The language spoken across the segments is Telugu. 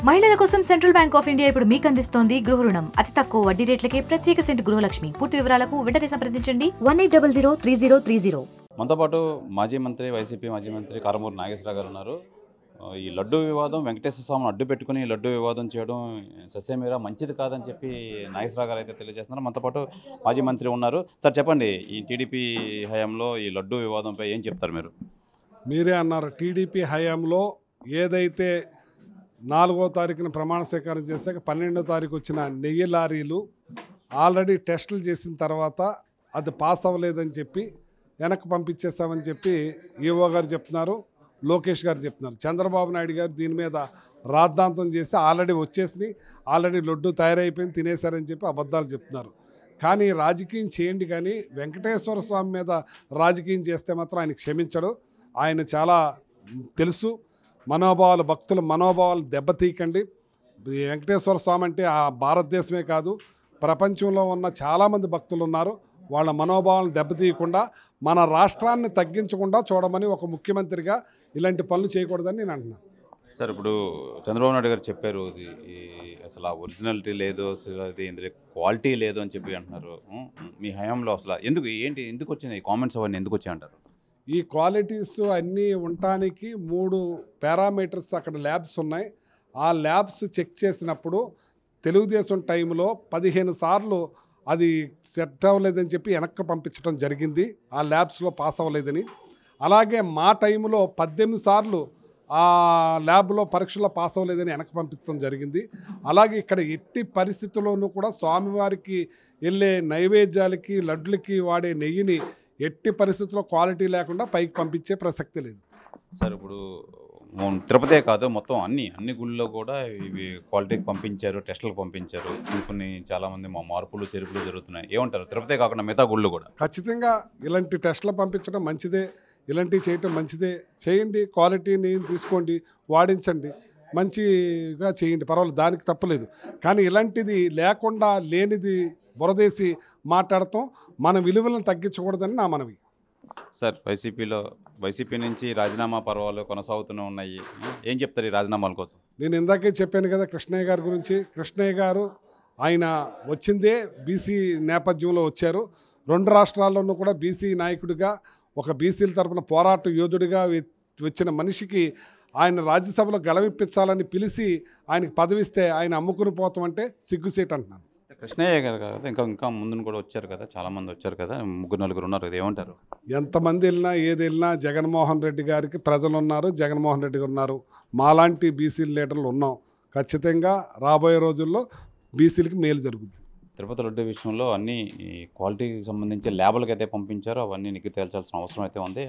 మహిళల కోసం సెంట్రల్ బ్యాంక్ ఆఫ్ ఇండియా ఇప్పుడు మీకు అందిస్తోంది గృహ రుణం అతి తక్కువ వడ్డీ రేట్లకే ప్రత్యేక సెంట్ గృహలక్ష్మి. పూర్తి వివరాలకు వెంటనే సంప్రదించండి 18003030. మనతో పాటు వైసీపీ మాజీ మంత్రి కారుమూరి నాగేశ్వరరావు గారు ఉన్నారు. ఈ లడ్డు వివాదం వెంకటేశ్వర స్వామిని అడ్డు పెట్టుకుని లడ్డు వివాదం చేయడం సస్యమీర మంచిది కాదని చెప్పి నాగేశ్వరరావు గారు అయితే తెలియజేస్తున్నారు. మనతో పాటు మాజీ మంత్రి ఉన్నారు. సార్ చెప్పండి, ఈ టీడీపీ హయాంలో ఈ లడ్డు వివాదంపై ఏం చెప్తారు మీరు? మీరే అన్నారు, టీడీపీ హయాంలో ఏదైతే 4వ తారీఖున ప్రమాణ స్వీకారం చేశాక 12వ తారీఖు వచ్చిన నెయ్యి లారీలు ఆల్రెడీ టెస్టులు చేసిన తర్వాత అది పాస్ అవ్వలేదని చెప్పి వెనక్కి పంపించేస్తామని చెప్పి ఈఓ గారు చెప్తున్నారు, లోకేష్ గారు చెప్తున్నారు. చంద్రబాబు నాయుడు గారు దీని మీద రాద్ధాంతం చేసి ఆల్రెడీ వచ్చేసి ఆల్రెడీ లడ్డు తయారైపోయింది తినేశారని చెప్పి అబద్ధాలు చెప్తున్నారు. కానీ రాజకీయం చేయండి, కానీ వెంకటేశ్వర స్వామి మీద రాజకీయం చేస్తే మాత్రం ఆయన క్షమించడు. ఆయన చాలా తెలుసు, మనోభావాలు భక్తుల మనోభావాలు దెబ్బతీయకండి. వెంకటేశ్వర స్వామి అంటే ఆ భారతదేశమే కాదు, ప్రపంచంలో ఉన్న చాలామంది భక్తులు ఉన్నారు. వాళ్ళ మనోభావాలను దెబ్బతీయకుండా మన రాష్ట్రాన్ని తగ్గించకుండా చూడమని ఒక ముఖ్యమంత్రిగా ఇలాంటి పనులు చేయకూడదని నేను అంటున్నాను. సార్, ఇప్పుడు చంద్రబాబు నాయుడు గారు చెప్పారు అసలు ఆ ఒరిజినాలిటీ లేదు, అసలు అది ఇందులో క్వాలిటీ లేదు అని చెప్పి అంటున్నారు. మీ హయాంలో అసలు ఎందుకు వచ్చింది ఈ కామెంట్స్ అవన్నీ ఎందుకు వచ్చాయి అంటారు? ఈ క్వాలిటీస్ అన్నీ ఉండటానికి 3 పారామీటర్స్ అక్కడ ల్యాబ్స్ ఉన్నాయి. ఆ ల్యాబ్స్ చెక్ చేసినప్పుడు తెలుగుదేశం టైంలో 15 సార్లు అది సెట్ అవ్వలేదని చెప్పి వెనక్కి పంపించడం జరిగింది, ఆ ల్యాబ్స్లో పాస్ అవ్వలేదని. అలాగే మా టైంలో 18 సార్లు ఆ ల్యాబ్లో పరీక్షలో పాస్ అవ్వలేదని వెనక్కి పంపించడం జరిగింది. అలాగే ఇక్కడ ఎట్టి పరిస్థితుల్లోనూ కూడా స్వామివారికి వెళ్ళే నైవేద్యాలకి లడ్లకి వాడే నెయ్యిని ఎట్టి పరిస్థితుల్లో క్వాలిటీ లేకుండా పైకి పంపించే ప్రసక్తి లేదు. సార్, ఇప్పుడు తిరుపతే కాదు, మొత్తం అన్ని గుళ్ళలో కూడా ఇవి క్వాలిటీకి పంపించారు, టెస్టులకు పంపించారు. కొన్ని చాలామంది మార్పులు చెరుపులు జరుగుతున్నాయి. ఏమంటారు? తిరుపతే కాకుండా మిగతా గుళ్ళు కూడా ఖచ్చితంగా ఇలాంటి టెస్టులు పంపించడం మంచిదే, ఇలాంటివి చేయటం మంచిదే. చేయండి, క్వాలిటీని తీసుకోండి, వాడించండి, మంచిగా చేయండి, పర్వాలేదు, దానికి తప్పలేదు. కానీ ఇలాంటిది లేకుండా లేనిది బురదేసి మాట్లాడటం మన విలువలను తగ్గించకూడదని నా మనవి. సార్, వైసీపీ నుంచి రాజీనామా పర్వాలు కొనసాగుతూనే ఉన్నాయి. ఏం చెప్తారు ఈ రాజీనామాల కోసం? నేను ఇందాకే చెప్పాను కదా కృష్ణయ్య గారి గురించి. కృష్ణయ్య గారు ఆయన వచ్చిందే బీసీ నేపథ్యంలో వచ్చారు. 2 రాష్ట్రాల్లోనూ కూడా బీసీ నాయకుడిగా, ఒక బీసీల తరపున పోరాట యోధుడిగా వచ్చిన మనిషికి ఆయన రాజ్యసభలో గెలవిప్పించాలని పిలిచి ఆయనకి పదవిస్తే ఆయన అమ్ముకుని పోతాం అంటే సిగ్గుసేట్ అంటున్నాను. కృష్ణయ్య గారు కదా, ఇంకా ముందు కూడా వచ్చారు కదా, చాలామంది వచ్చారు కదా, 3-4 ఉన్నారు కదా, ఏమంటారు? ఎంతమంది వెళ్ళినా ఏది వెళ్ళినా జగన్మోహన్ రెడ్డి గారికి ప్రజలు ఉన్నారు, జగన్మోహన్ రెడ్డి గారు ఉన్నారు. మాలాంటి బీసీ లీడర్లు ఉన్నాం. ఖచ్చితంగా రాబోయే రోజుల్లో బీసీలకి మేలు జరుగుతుంది. తిరుపతి లడ్డు విషయంలో అన్ని క్వాలిటీకి సంబంధించి ల్యాబులకు అయితే పంపించారో అవన్నీ నిగ్గు తేల్చాల్సిన అవసరం అయితే ఉంది.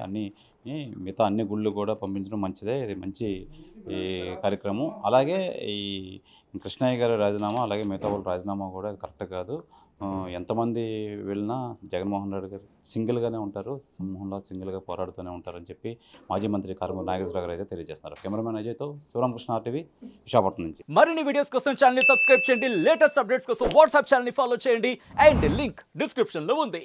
మిగతా అన్ని గుళ్ళు కూడా పంపించడం మంచిదే, ఇది మంచి కార్యక్రమం. అలాగే ఈ కృష్ణయ్య గారి రాజీనామా, అలాగే మిగతా వాళ్ళ రాజీనామా కూడా కరెక్ట్ కాదు. ఎంతమంది వెళ్ళినా జగన్మోహన్ రెడ్డి గారు సింగిల్గానే ఉంటారు, సింహంలా సింగిల్గా పోరాడుతూనే ఉంటారని చెప్పి మాజీ మంత్రి కారుమూరి నాగేశ్వరరావు గారు అయితే తెలియజేస్తున్నారు. కెమెరామెన్ అజయ్తో శివరామకృష్ణ RTV, విశాఖపట్నం నుంచి. మరిన్ని వీడియోస్ కోసం ఛానల్ సబ్స్క్రైబ్ చేయండి, లేటెస్ట్ అప్డేట్స్ కోసం వాట్సాప్ ఛానల్ ఫాలో చేయండి, అండ్ లింక్ డిస్క్రిప్షన్ లో ఉంది.